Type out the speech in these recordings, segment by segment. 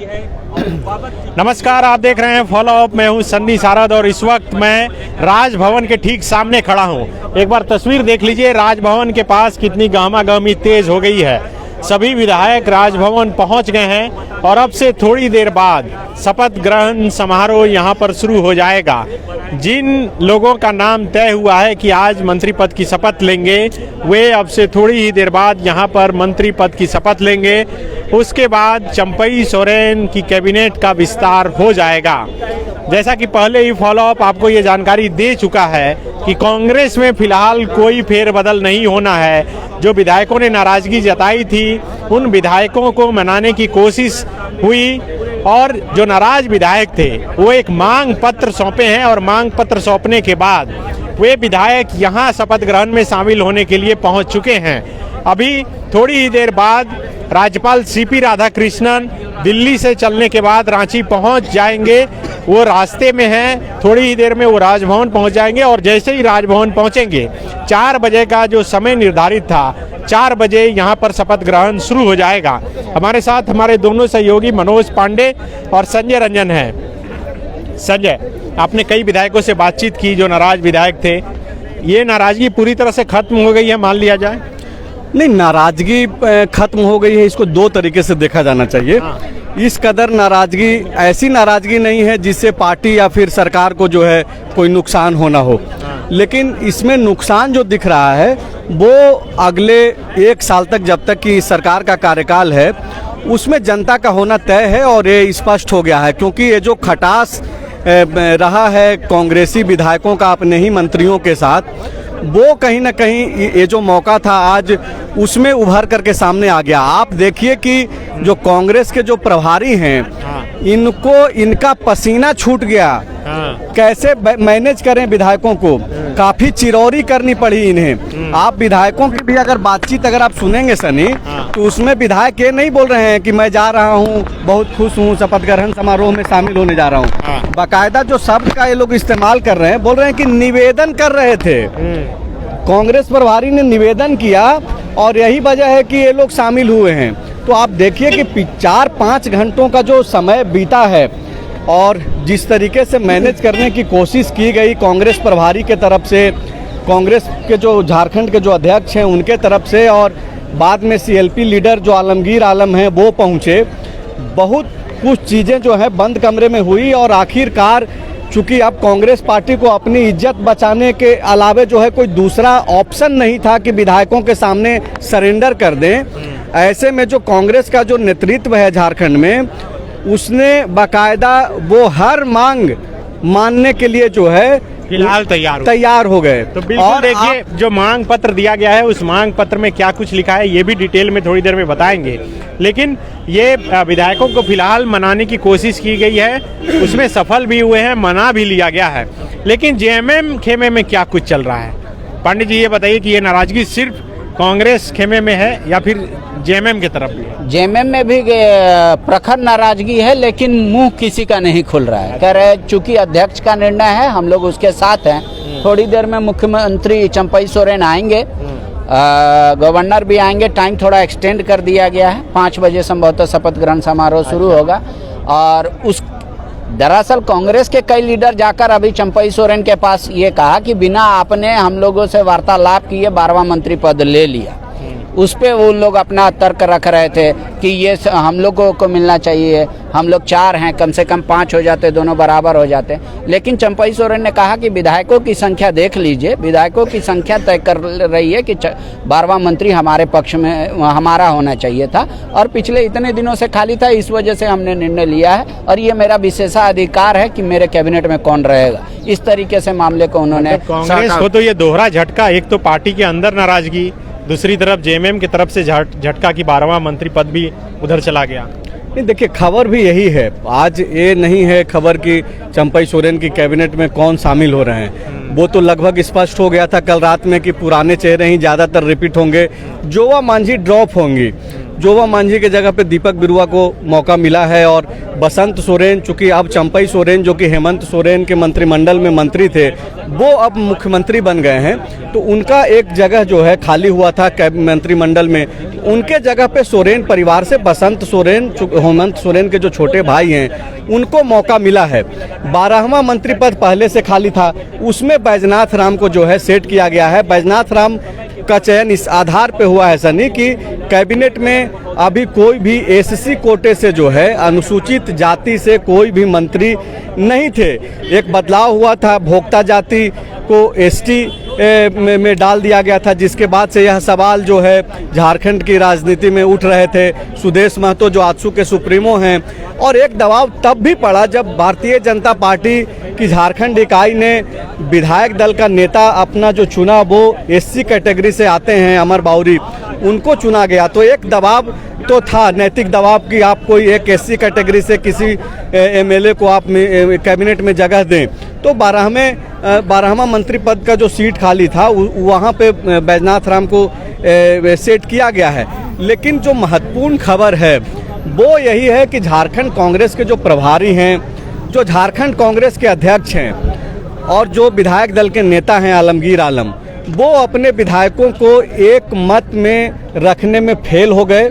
नमस्कार, आप देख रहे हैं फॉलो अप। मैं हूं सन्नी सारद और इस वक्त मैं राजभवन के ठीक सामने खड़ा हूं। एक बार तस्वीर देख लीजिए, राजभवन के पास कितनी गहमागहमी तेज हो गई है। सभी विधायक राजभवन पहुंच गए हैं और अब से थोड़ी देर बाद शपथ ग्रहण समारोह यहां पर शुरू हो जाएगा। जिन लोगों का नाम तय हुआ है कि आज मंत्री पद की शपथ लेंगे, वे अब से थोड़ी ही देर बाद यहां पर मंत्री पद की शपथ लेंगे। उसके बाद चंपई सोरेन की कैबिनेट का विस्तार हो जाएगा। जैसा कि पहले ही फॉलो अप आपको ये जानकारी दे चुका है कि कांग्रेस में फिलहाल कोई फेरबदल नहीं होना है। जो विधायकों ने नाराजगी जताई थी, उन विधायकों को मनाने की कोशिश हुई और जो नाराज विधायक थे वो एक मांग पत्र सौंपे हैं और मांग पत्र सौंपने के बाद वे विधायक यहां शपथ ग्रहण में शामिल होने के लिए पहुंच चुके हैं। अभी थोड़ी ही देर बाद राज्यपाल सीपी राधाकृष्णन दिल्ली से चलने के बाद रांची पहुंच जाएंगे। वो रास्ते में हैं, थोड़ी ही देर में वो राजभवन पहुंच जाएंगे और जैसे ही राजभवन पहुंचेंगे 4 बजे का जो समय निर्धारित था, 4 बजे यहां पर शपथ ग्रहण शुरू हो जाएगा। हमारे साथ हमारे दोनों सहयोगी मनोज पांडे और संजय रंजन हैं। संजय, आपने कई विधायकों से बातचीत की जो नाराज विधायक थे, ये नाराजगी पूरी तरह से खत्म हो गई है मान लिया जाए? नहीं, नाराजगी खत्म हो गई है, इसको 2 तरीके से देखा जाना चाहिए। इस कदर नाराजगी, ऐसी नाराजगी नहीं है जिससे पार्टी या फिर सरकार को जो है कोई नुकसान होना हो, लेकिन इसमें नुकसान जो दिख रहा है वो अगले 1 साल तक, जब तक कि सरकार का कार्यकाल है, उसमें जनता का होना तय है और ये स्पष्ट हो गया है। क्योंकि ये जो खटास रहा है कांग्रेसी विधायकों का अपने ही मंत्रियों के साथ, वो कहीं ना कहीं ये जो मौका था आज उसमें उभर करके सामने आ गया। आप देखिए कि जो कांग्रेस के जो प्रभारी हैं, इनको इनका पसीना छूट गया। कैसे मैनेज करें विधायकों को, काफी चिरौरी करनी पड़ी इन्हें। आप विधायकों की भी अगर बातचीत अगर आप सुनेंगे सनी, तो उसमें विधायक ये नहीं बोल रहे हैं कि मैं जा रहा हूँ, बहुत खुश हूँ, शपथ ग्रहण समारोह में शामिल होने जा रहा हूँ। बाकायदा जो शब्द का ये लोग इस्तेमाल कर रहे हैं, बोल रहे हैं कि निवेदन कर रहे थे। कांग्रेस प्रभारी ने निवेदन किया और यही वजह है कि ये लोग शामिल हुए हैं। तो आप देखिए कि 4-5 घंटों का जो समय बीता है और जिस तरीके से मैनेज करने की कोशिश की गई कांग्रेस प्रभारी के तरफ से, कांग्रेस के जो झारखंड के जो अध्यक्ष हैं उनके तरफ से, और बाद में सीएलपी लीडर जो आलमगीर आलम हैं वो पहुंचे। बहुत कुछ चीज़ें जो है बंद कमरे में हुई और आखिरकार चूँकि अब कांग्रेस पार्टी को अपनी इज्जत बचाने के अलावे जो है कोई दूसरा ऑप्शन नहीं था कि विधायकों के सामने सरेंडर कर दें। ऐसे में जो कांग्रेस का जो नेतृत्व है झारखंड में, उसने बाकायदा वो हर मांग मानने के लिए जो है फिलहाल तैयार हो गए। तो बिल्कुल देखिए, जो मांग पत्र दिया गया है उस मांग पत्र में क्या कुछ लिखा है ये भी डिटेल में थोड़ी देर में बताएंगे। लेकिन ये विधायकों को फिलहाल मनाने की कोशिश की गई है, उसमें सफल भी हुए हैं, मना भी लिया गया है। लेकिन जेएमएम खेमे में क्या कुछ चल रहा है? पांडे जी, ये बताइए कि ये नाराजगी सिर्फ कांग्रेस खेमे में है या फिर जेएमएम की तरफ भी है? जेएमएम में भी प्रखर नाराजगी है, लेकिन मुंह किसी का नहीं खुल रहा है। कह रहे चूंकि अध्यक्ष का निर्णय है, हम लोग उसके साथ हैं। थोड़ी देर में मुख्यमंत्री चंपई सोरेन आएंगे, गवर्नर भी आएंगे। टाइम थोड़ा एक्सटेंड कर दिया गया है, 5 बजे संभवतः शपथ ग्रहण समारोह शुरू होगा। और उस दरअसल कांग्रेस के कई लीडर जाकर अभी चंपई सोरेन के पास ये कहा कि बिना आपने हम लोगों से वार्तालाप किए 12वां मंत्री पद ले लिया। उस पे वो लोग अपना तर्क रख रहे थे कि ये हम लोगों को मिलना चाहिए, हम लोग 4 हैं, कम से कम 5 हो जाते, दोनों बराबर हो जाते। लेकिन चंपई सोरेन ने कहा कि विधायकों की संख्या देख लीजिए, विधायकों की संख्या तय कर रही है कि 12वां मंत्री हमारे पक्ष में हमारा होना चाहिए था और पिछले इतने दिनों से खाली था, इस वजह से हमने निर्णय लिया है और ये मेरा विशेषाधिकार है कि मेरे कैबिनेट में कौन रहेगा। इस तरीके से मामले को उन्होंने, कांग्रेस को तो ये दोहरा झटका, एक तो पार्टी के अंदर नाराजगी, दूसरी तरफ जेएमएम की तरफ से झटका की 12वां मंत्री पद भी उधर चला गया। नहीं, देखिए खबर भी यही है। आज ये नहीं है खबर कि चंपई सोरेन की कैबिनेट में कौन शामिल हो रहे हैं, वो तो लगभग स्पष्ट हो गया था कल रात में कि पुराने चेहरे ही ज़्यादातर रिपीट होंगे। जोवा मांझी ड्रॉप होंगी। जोवा मांझी के जगह पे दीपक बिरुआ को मौका मिला है और बसंत सोरेन, चूंकि अब चंपई सोरेन जो कि हेमंत सोरेन के मंत्रिमंडल में मंत्री थे, वो अब मुख्यमंत्री बन गए हैं, तो उनका एक जगह जो है खाली हुआ था मंत्रिमंडल में, उनके जगह पे सोरेन परिवार से बसंत सोरेन, हेमंत सोरेन के जो छोटे भाई हैं, उनको मौका मिला है। 12वां मंत्री पद पहले से खाली था, उसमें बैजनाथ राम को जो है सेट किया गया है। बैजनाथ राम का चयन इस आधार पे हुआ है सनी कि कैबिनेट में अभी कोई भी एससी कोटे से जो है अनुसूचित जाति से कोई भी मंत्री नहीं थे। एक बदलाव हुआ था, भोक्ता जाति को एसटी में डाल दिया गया था, जिसके बाद से यह सवाल जो है झारखंड की राजनीति में उठ रहे थे। सुदेश महतो जो आजसू के सुप्रीमो हैं, और एक दबाव तब भी पड़ा जब भारतीय जनता पार्टी की झारखंड इकाई ने विधायक दल का नेता अपना जो चुना वो एससी कैटेगरी से आते हैं, अमर बाउरी, उनको चुना गया। तो एक दबाव तो था, नैतिक दबाव कि आप कोई एक एससी कैटेगरी से किसी एमएलए को आप कैबिनेट में जगह दें। तो 12वां मंत्री पद का जो सीट खाली था वहाँ पे बैजनाथ राम को सेट किया गया है। लेकिन जो महत्वपूर्ण खबर है वो यही है कि झारखंड कांग्रेस के जो प्रभारी हैं, जो झारखंड कांग्रेस के अध्यक्ष हैं और जो विधायक दल के नेता हैं आलमगीर आलम, वो अपने विधायकों को एक मत में रखने में फेल हो गए।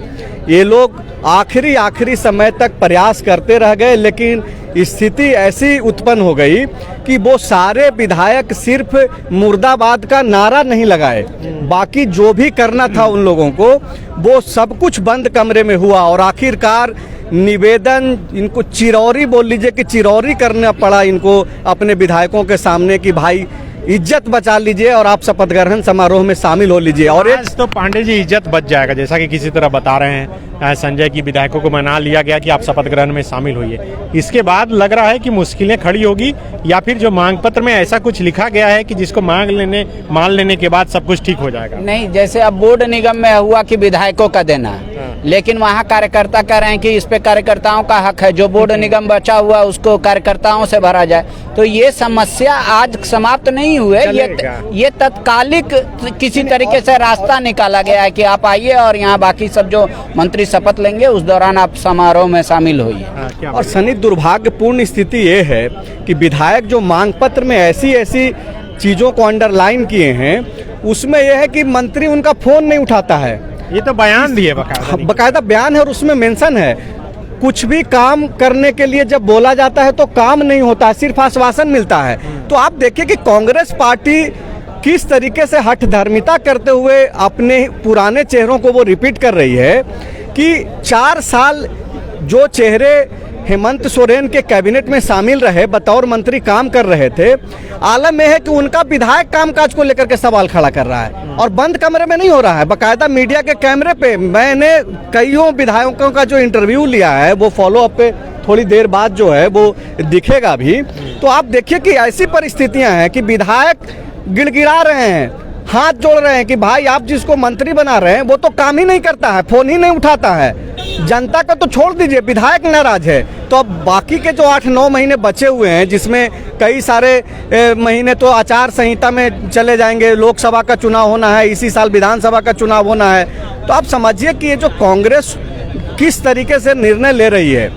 ये लोग आखिरी समय तक प्रयास करते रह गए, लेकिन स्थिति ऐसी उत्पन्न हो गई कि वो सारे विधायक सिर्फ मुर्दाबाद का नारा नहीं लगाए, बाकी जो भी करना था उन लोगों को वो सब कुछ बंद कमरे में हुआ। और आखिरकार निवेदन, इनको चिरौरी बोल लीजिए कि चिरौरी करना पड़ा इनको अपने विधायकों के सामने कि भाई इज्जत बचा लीजिए और आप शपथ ग्रहण समारोह में शामिल हो लीजिए। और आज तो पांडे जी इज्जत बच जाएगा, जैसा कि किसी तरह बता रहे हैं संजय की विधायकों को मना लिया गया कि आप शपथ ग्रहण में शामिल होइए। इसके बाद लग रहा है कि मुश्किलें खड़ी होगी, या फिर जो मांग पत्र में ऐसा कुछ लिखा गया है कि जिसको मान लेने के बाद सब कुछ ठीक हो जाएगा। नहीं, जैसे अब बोर्ड निगम में हुआ कि विधायकों का देना, लेकिन वहाँ कार्यकर्ता कह रहे हैं कि इस पे कार्यकर्ताओं का हक है, जो बोर्ड निगम बचा हुआ उसको कार्यकर्ताओं से भरा जाए। तो ये समस्या आज समाप्त नहीं हुए, ये तत्कालिक किसी तरीके से रास्ता निकाला गया है कि आप आइए और यहाँ बाकी सब जो मंत्री शपथ लेंगे उस दौरान आप समारोह में शामिल होइए। और सनी, दुर्भाग्यपूर्ण स्थिति ये है कि विधायक जो मांग पत्र में ऐसी चीजों को अंडरलाइन किए हैं, उसमें यह है कि मंत्री उनका फोन नहीं उठाता है। ये तो बयान दिए, बकायदा बयान है और उसमें मेंशन है। कुछ भी काम करने के लिए जब बोला जाता है तो काम नहीं होता, सिर्फ आश्वासन मिलता है। तो आप देखिए कि कांग्रेस पार्टी किस तरीके से हठधर्मिता करते हुए अपने पुराने चेहरों को वो रिपीट कर रही है कि 4 साल जो चेहरे हेमंत सोरेन के कैबिनेट में शामिल रहे, बतौर मंत्री काम कर रहे थे, आलम यह है कि उनका विधायक कामकाज को लेकर के सवाल खड़ा कर रहा है और बंद कमरे में नहीं हो रहा है, बकायदा मीडिया के कैमरे पे। मैंने कईयों विधायकों का जो इंटरव्यू लिया है वो फॉलो अप पे थोड़ी देर बाद जो है वो दिखेगा भी। तो आप देखिए कि ऐसी परिस्थितियां हैं कि विधायक गिड़गिड़ा रहे हैं, हाथ जोड़ रहे हैं कि भाई आप जिसको मंत्री बना रहे हैं वो तो काम ही नहीं करता है, फोन ही नहीं उठाता है। जनता का तो छोड़ दीजिए, विधायक नाराज है। तो अब बाकी के जो 8-9 महीने बचे हुए हैं, जिसमें कई सारे महीने तो आचार संहिता में चले जाएंगे, लोकसभा का चुनाव होना है, इसी साल विधानसभा का चुनाव होना है। तो आप समझिए कि ये जो कांग्रेस किस तरीके से निर्णय ले रही है,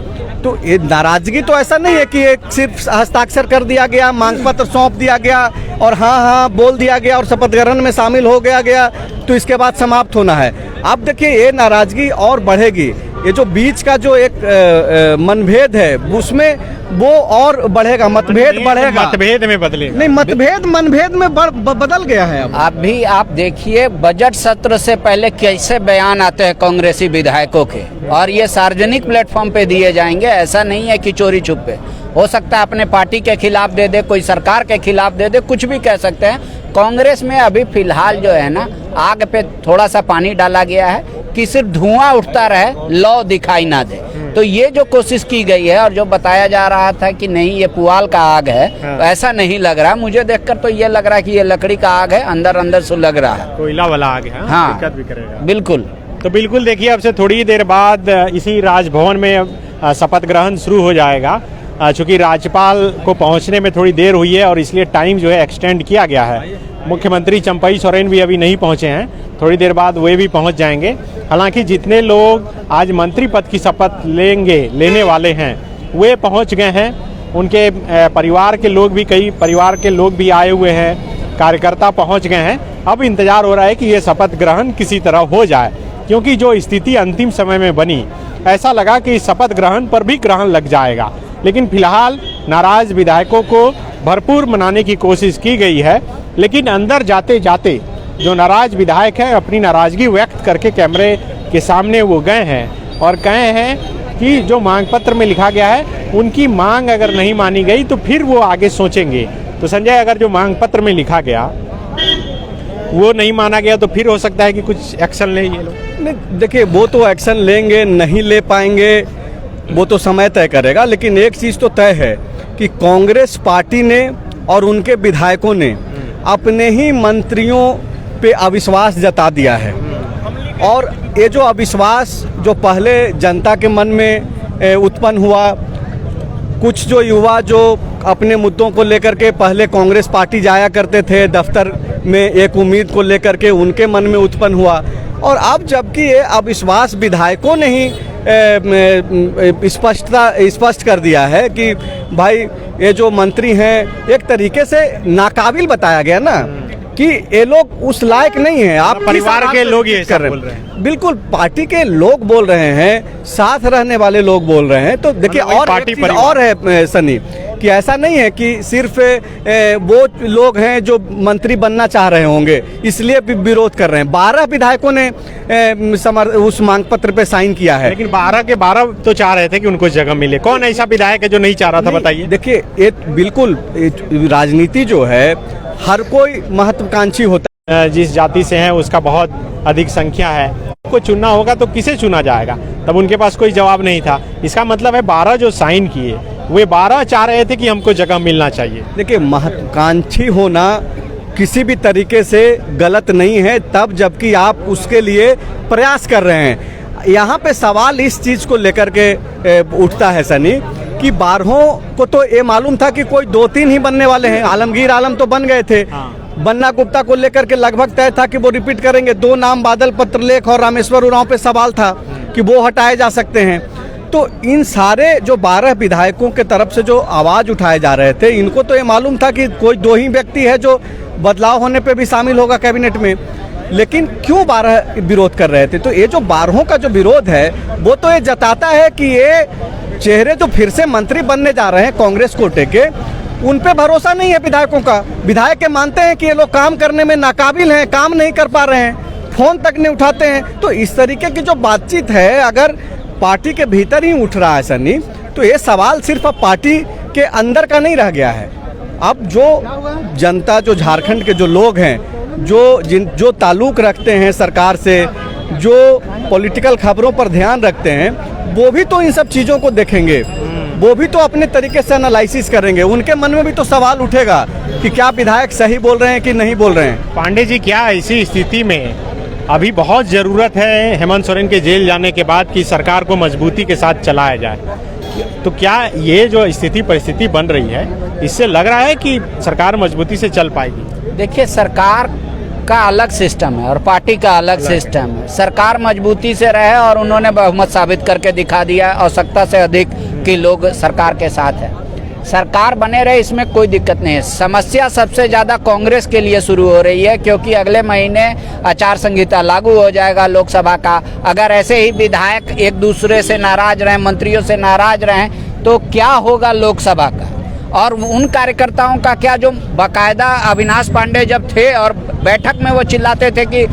तो ये नाराजगी तो ऐसा नहीं है कि एक सिर्फ हस्ताक्षर कर दिया गया, मांग पत्र सौंप दिया गया और हाँ बोल दिया गया और शपथ ग्रहण में शामिल हो गया तो इसके बाद समाप्त होना है। आप देखिए ये नाराजगी और बढ़ेगी। ये जो बीच का जो एक मनभेद है उसमें वो और बढ़ेगा, मतभेद बढ़ेगा, मतभेद में बदले नहीं, मतभेद मनभेद में बदल गया है। अब अभी आप देखिए बजट सत्र से पहले कैसे बयान आते हैं कांग्रेसी विधायकों के, और ये सार्वजनिक प्लेटफॉर्म पे दिए जाएंगे। ऐसा नहीं है कि चोरी छुपे, हो सकता है अपने पार्टी के खिलाफ दे दे, कोई सरकार के खिलाफ दे दे, कुछ भी कह सकते हैं। कांग्रेस में अभी फिलहाल जो है ना, आग पे थोड़ा सा पानी डाला गया है कि सिर्फ धुआं उठता रहे, लौ दिखाई ना दे। तो ये जो कोशिश की गई है और जो बताया जा रहा था कि नहीं ये पुआल का आग है, तो ऐसा नहीं लग रहा। मुझे देखकर तो ये लग रहा है कि ये लकड़ी का आग है, अंदर से लग रहा है, कोयला वाला आग है। हाँ, दिक्कत भी करेगा। बिल्कुल। तो बिल्कुल देखिए, अब से थोड़ी देर बाद इसी राजभवन में शपथ ग्रहण शुरू हो जाएगा। चूँकि राज्यपाल को पहुंचने में थोड़ी देर हुई है और इसलिए टाइम जो है एक्सटेंड किया गया है। मुख्यमंत्री चंपई सोरेन भी अभी नहीं पहुंचे हैं, थोड़ी देर बाद वे भी पहुंच जाएंगे। हालांकि जितने लोग आज मंत्री पद की शपथ लेने वाले हैं वे पहुंच गए हैं। उनके परिवार के लोग भी, कई परिवार के लोग भी आए हुए हैं, कार्यकर्ता पहुंच गए हैं। अब इंतजार हो रहा है कि ये शपथ ग्रहण किसी तरह हो जाए। क्योंकि जो स्थिति अंतिम समय में बनी, ऐसा लगा कि शपथ ग्रहण पर भी ग्रहण लग जाएगा। लेकिन फिलहाल नाराज विधायकों को भरपूर मनाने की कोशिश की गई है, लेकिन अंदर जाते जाते जो नाराज विधायक हैं अपनी नाराजगी व्यक्त करके कैमरे के सामने वो गए हैं और कहे हैं कि जो मांग पत्र में लिखा गया है उनकी मांग अगर नहीं मानी गई तो फिर वो आगे सोचेंगे। तो संजय, अगर जो मांग पत्र में लिखा गया वो नहीं माना गया तो फिर हो सकता है कि कुछ एक्शन लें ये लोग। नहीं, देखिए वो तो एक्शन लेंगे, नहीं ले पाएंगे वो तो समय तय करेगा। लेकिन एक चीज़ तो तय है कि कांग्रेस पार्टी ने और उनके विधायकों ने अपने ही मंत्रियों पे अविश्वास जता दिया है। और ये जो अविश्वास जो पहले जनता के मन में उत्पन्न हुआ, कुछ जो युवा जो अपने मुद्दों को लेकर के पहले कांग्रेस पार्टी जाया करते थे दफ्तर में, एक उम्मीद को लेकर के उनके मन में उत्पन्न हुआ। और अब जबकि ये अविश्वास विधायकों ने ही स्पष्ट कर दिया है कि भाई ये जो मंत्री हैं एक तरीके से नाकाबिल बताया गया ना, कि ये लोग उस लायक नहीं है। आप परिवार के लोग ये कर रहे हैं, बिल्कुल पार्टी के लोग बोल रहे हैं, साथ रहने वाले लोग बोल रहे हैं। तो देखिए और एक चीज और है सनी, कि ऐसा नहीं है कि सिर्फ वो लोग हैं जो मंत्री बनना चाह रहे होंगे इसलिए विरोध कर रहे हैं। 12 विधायकों ने उस मांग पत्र पे साइन किया है। लेकिन 12 के 12 तो चाह रहे थे कि उनको जगह मिले। कौन ऐसा विधायक है जो नहीं चाह रहा था, बताइए। देखिए ये बिल्कुल राजनीति जो है हर कोई महत्वाकांक्षी होता है। जिस जाति से है उसका बहुत अधिक संख्या है, को चुनना होगा तो किसे चुना जाएगा, तब उनके पास कोई जवाब नहीं था। इसका मतलब है 12 जो साइन किए वे 12 चाह रहे थे कि हमको जगह मिलना चाहिए। देखिए महत्वाकांक्षी होना किसी भी तरीके से गलत नहीं है, तब जबकि आप उसके लिए प्रयास कर रहे हैं। यहाँ पे सवाल इस चीज़ को लेकर के उठता है सनी, कि 12 को तो ये मालूम था कि कोई 2-3 ही बनने वाले हैं। आलमगीर आलम तो बन गए थे, बन्ना गुप्ता को लेकर के लगभग तय था कि वो रिपीट करेंगे। 2 नाम बादल पत्रलेख और रामेश्वर उरांव पे सवाल था कि वो हटाए जा सकते हैं। तो इन सारे जो 12 विधायकों के तरफ से जो आवाज़ उठाए जा रहे थे, इनको तो ये मालूम था कि कोई 2 ही व्यक्ति है जो बदलाव होने पे भी शामिल होगा कैबिनेट में। लेकिन क्यों 12 विरोध कर रहे थे? तो ये जो 12 का जो विरोध है वो तो ये जताता है कि ये चेहरे जो फिर से मंत्री बनने जा रहे हैं कांग्रेस कोटे के, उन पे भरोसा नहीं है विधायकों का। विधायक के मानते हैं कि ये लोग काम करने में नाकाबिल हैं, काम नहीं कर पा रहे हैं, फोन तक नहीं उठाते हैं। तो इस तरीके की जो बातचीत है अगर पार्टी के भीतर ही उठ रहा है सनी, तो ये सवाल सिर्फ अब पार्टी के अंदर का नहीं रह गया है। अब जो जनता, जो झारखंड के जो लोग हैं, जो ताल्लुक रखते हैं सरकार से, जो पॉलिटिकल खबरों पर ध्यान रखते हैं, वो भी तो इन सब चीज़ों को देखेंगे, वो भी तो अपने तरीके से एनालिसिस करेंगे। उनके मन में भी तो सवाल उठेगा कि क्या विधायक सही बोल रहे हैं कि नहीं बोल रहे हैं। पांडे जी, क्या ऐसी स्थिति में अभी बहुत ज़रूरत है हेमंत सोरेन के जेल जाने के बाद कि सरकार को मजबूती के साथ चलाया जाए? तो क्या ये जो स्थिति परिस्थिति बन रही है, इससे लग रहा है कि सरकार मजबूती से चल पाएगी? देखिए, सरकार का अलग सिस्टम है और पार्टी का अलग सिस्टम है। सरकार मजबूती से रहे और उन्होंने बहुमत साबित करके दिखा दिया, आवश्यकता से अधिक कि लोग सरकार के साथ है। सरकार बने रहे, इसमें कोई दिक्कत नहीं है। समस्या सबसे ज़्यादा कांग्रेस के लिए शुरू हो रही है, क्योंकि अगले महीने आचार संहिता लागू हो जाएगा लोकसभा का। अगर ऐसे ही विधायक एक दूसरे से नाराज रहें, मंत्रियों से नाराज रहें, तो क्या होगा लोकसभा का? और उन कार्यकर्ताओं का क्या जो बाकायदा अविनाश पांडे जब थे और बैठक में वो चिल्लाते थे कि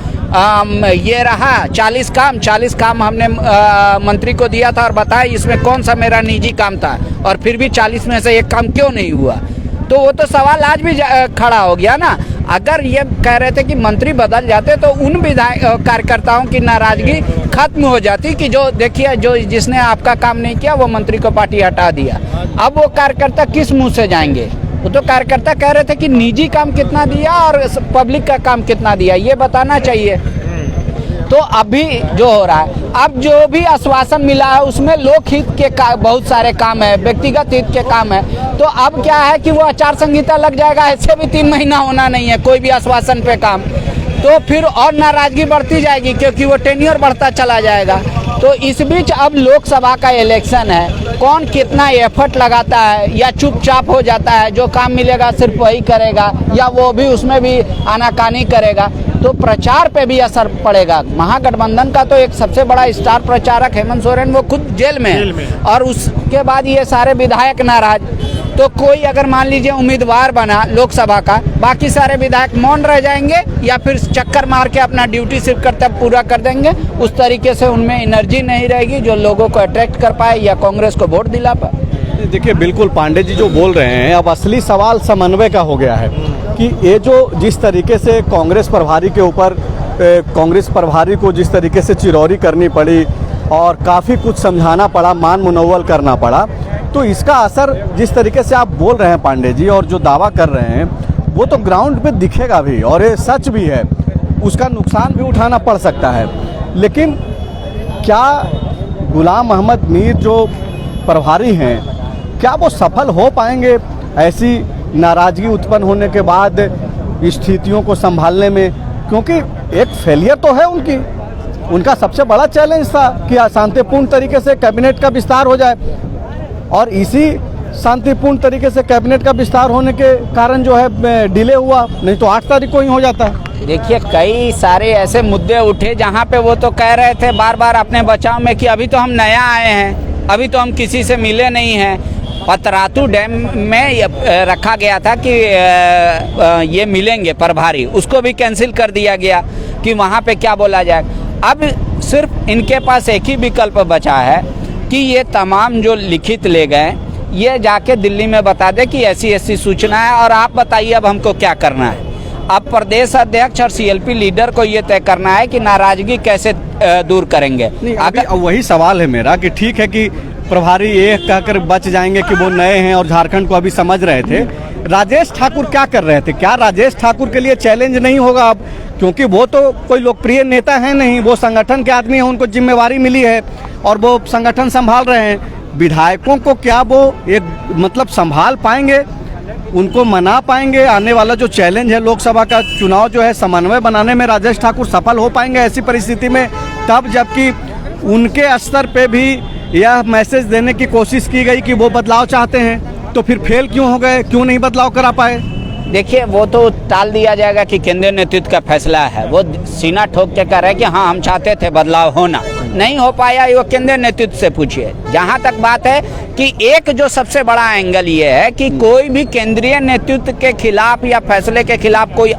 ये रहा 40 काम हमने मंत्री को दिया था और बताया इसमें कौन सा मेरा निजी काम था, और फिर भी 40 में से एक काम क्यों नहीं हुआ? तो वो तो सवाल आज भी खड़ा हो गया ना। अगर ये कह रहे थे कि मंत्री बदल जाते तो उन विधायक कार्यकर्ताओं की नाराजगी खत्म हो जाती कि जो देखिए जो जिसने आपका काम नहीं किया वो मंत्री को पार्टी हटा दिया। अब वो कार्यकर्ता किस मुंह से जाएंगे? वो तो कार्यकर्ता कह रहे थे कि निजी काम कितना दिया और पब्लिक का काम कितना दिया, ये बताना चाहिए। तो अभी जो हो रहा है, अब जो भी आश्वासन मिला है उसमें लोकहित के बहुत सारे काम है, व्यक्तिगत हित के काम है। तो अब क्या है कि वो आचार संहिता लग जाएगा, ऐसे भी 3 महीना होना नहीं है कोई भी आश्वासन पे काम, तो फिर और नाराजगी बढ़ती जाएगी क्योंकि वो टेन्योर बढ़ता चला जाएगा। तो इस बीच अब लोकसभा का इलेक्शन है, कौन कितना एफर्ट लगाता है या चुपचाप हो जाता है, जो काम मिलेगा सिर्फ वही करेगा या वो भी उसमें भी आनाकानी करेगा, तो प्रचार पे भी असर पड़ेगा। महागठबंधन का तो एक सबसे बड़ा स्टार प्रचारक हेमंत सोरेन वो खुद जेल में है और उसके बाद ये सारे विधायक नाराज, तो कोई अगर मान लीजिए उम्मीदवार बना लोकसभा का, बाकी सारे विधायक मौन रह जाएंगे या फिर चक्कर मार के अपना ड्यूटी सिर्फ कर्तव्य पूरा कर देंगे। उस तरीके से उनमें एनर्जी नहीं रहेगी जो लोगों को अट्रैक्ट कर पाए या कांग्रेस को वोट दिला पाए। देखिए बिल्कुल पांडे जी जो बोल रहे हैं, अब असली सवाल समन्वय का हो गया है कि ये जो जिस तरीके से कांग्रेस प्रभारी के ऊपर कांग्रेस प्रभारी को जिस तरीके से चिरौरी करनी पड़ी और काफ़ी कुछ समझाना पड़ा, मान मुनव्वल करना पड़ा, तो इसका असर जिस तरीके से आप बोल रहे हैं पांडे जी और जो दावा कर रहे हैं वो तो ग्राउंड पे दिखेगा भी और ये सच भी है, उसका नुकसान भी उठाना पड़ सकता है। लेकिन क्या गुलाम मोहम्मद मीर जो प्रभारी हैं क्या वो सफल हो पाएंगे ऐसी नाराज़गी उत्पन्न होने के बाद स्थितियों को संभालने में? क्योंकि एक फेलियर तो है उनका सबसे बड़ा चैलेंज था कि शांतिपूर्ण तरीके से कैबिनेट का विस्तार हो जाए और इसी शांतिपूर्ण तरीके से कैबिनेट का विस्तार होने के कारण जो है डिले हुआ, नहीं तो 8 तारीख को ही हो जाता है। देखिए कई सारे ऐसे मुद्दे उठे जहाँ पे वो तो कह रहे थे बार बार अपने बचाव में कि अभी तो हम नया आए हैं, अभी तो हम किसी से मिले नहीं हैं। पतरातू डैम में रखा गया था कि ये मिलेंगे प्रभारी, उसको भी कैंसिल कर दिया गया कि वहाँ पे क्या बोला जाए। अब सिर्फ इनके पास एक ही विकल्प बचा है कि ये तमाम जो लिखित ले गए ये जाके दिल्ली में बता दे कि ऐसी ऐसी सूचना है और आप बताइए अब हमको क्या करना है। अब प्रदेश अध्यक्ष और सीएलपी लीडर को ये तय करना है कि नाराजगी कैसे दूर करेंगे। अगर वही सवाल है मेरा कि ठीक है कि प्रभारी ये कहकर बच जाएंगे कि वो नए हैं और झारखंड को अभी समझ रहे थे, राजेश ठाकुर क्या कर रहे थे? क्या राजेश ठाकुर के लिए चैलेंज नहीं होगा अब? क्योंकि वो तो कोई लोकप्रिय नेता है नहीं, वो संगठन के आदमी हैं, उनको जिम्मेवारी मिली है और वो संगठन संभाल रहे हैं। विधायकों को क्या वो एक मतलब संभाल पाएंगे, उनको मना पाएंगे? आने वाला जो चैलेंज है लोकसभा का चुनाव जो है, समन्वय बनाने में राजेश ठाकुर सफल हो पाएंगे ऐसी परिस्थिति में? तब जबकि उनके स्तर पे भी यह मैसेज देने की कोशिश की गई कि वो बदलाव चाहते हैं, तो फिर फेल क्यों हो गए, क्यों नहीं बदलाव करा पाए? देखिए वो तो टाल दिया जाएगा कि केंद्रीय नेतृत्व का फैसला है। वो सीना ठोक के कह रहे हैं कि हाँ हम चाहते थे बदलाव होना, नहीं हो पाया, वो केंद्रीय नेतृत्व से पूछिए। जहाँ तक बात है कि एक जो सबसे बड़ा एंगल ये है कि कोई भी केंद्रीय नेतृत्व के खिलाफ या फैसले के खिलाफ कोई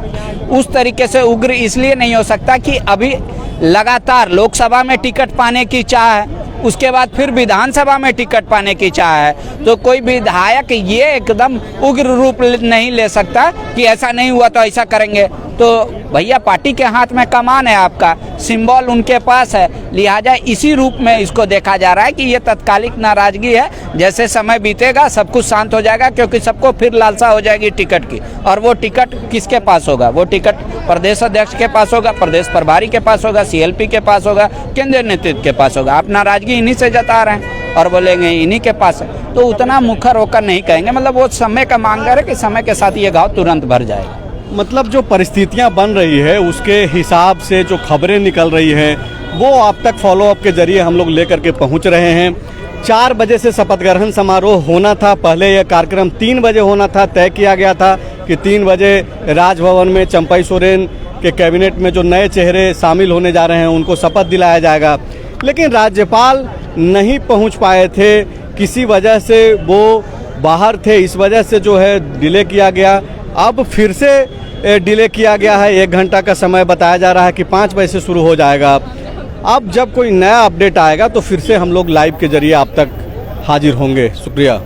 उस तरीके से उग्र इसलिए नहीं हो सकता कि अभी लगातार लोकसभा में टिकट पाने की चाह है, उसके बाद फिर विधानसभा में टिकट पाने की चाह है, तो कोई विधायक ये एकदम उग्र रूप नहीं ले सकता कि ऐसा नहीं हुआ तो ऐसा करेंगे। तो भैया पार्टी के हाथ में कमान है, आपका सिंबल उनके पास है, लिहाजा इसी रूप में इसको देखा जा रहा है कि ये तत्कालिक नाराजगी है। जैसे समय बीतेगा सब कुछ शांत हो जाएगा, क्योंकि सबको फिर लालसा हो जाएगी टिकट की। और वो टिकट किसके पास होगा? वो टिकट प्रदेश अध्यक्ष के पास होगा, प्रदेश प्रभारी के पास होगा, सीएलपी के पास होगा, केंद्रीय नेतृत्व के पास होगा। आप नाराजगी इन्हीं से जता रहे हैं और बोलेंगे इन्हीं के पास है, तो उतना मुखर होकर नहीं कहेंगे। मतलब वो समय का मांग है कि समय के साथ ये घाव तुरंत भर जाएगा। मतलब जो परिस्थितियां बन रही है उसके हिसाब से जो खबरें निकल रही हैं वो आप तक फॉलोअप के जरिए हम लोग लेकर के पहुंच रहे हैं। 4 बजे से शपथ ग्रहण समारोह होना था, पहले यह कार्यक्रम 3 बजे होना था, तय किया गया था कि 3 बजे राजभवन में चंपई सोरेन के कैबिनेट में जो नए चेहरे शामिल होने जा रहे हैं उनको शपथ दिलाया जाएगा। लेकिन राज्यपाल नहीं पहुंच पाए थे, किसी वजह से वो बाहर थे, इस वजह से जो है डिले किया गया। अब फिर से डिले किया गया है, 1 घंटा का समय बताया जा रहा है कि 5 बजे से शुरू हो जाएगा। अब जब कोई नया अपडेट आएगा तो फिर से हम लोग लाइव के जरिए आप तक हाजिर होंगे। शुक्रिया।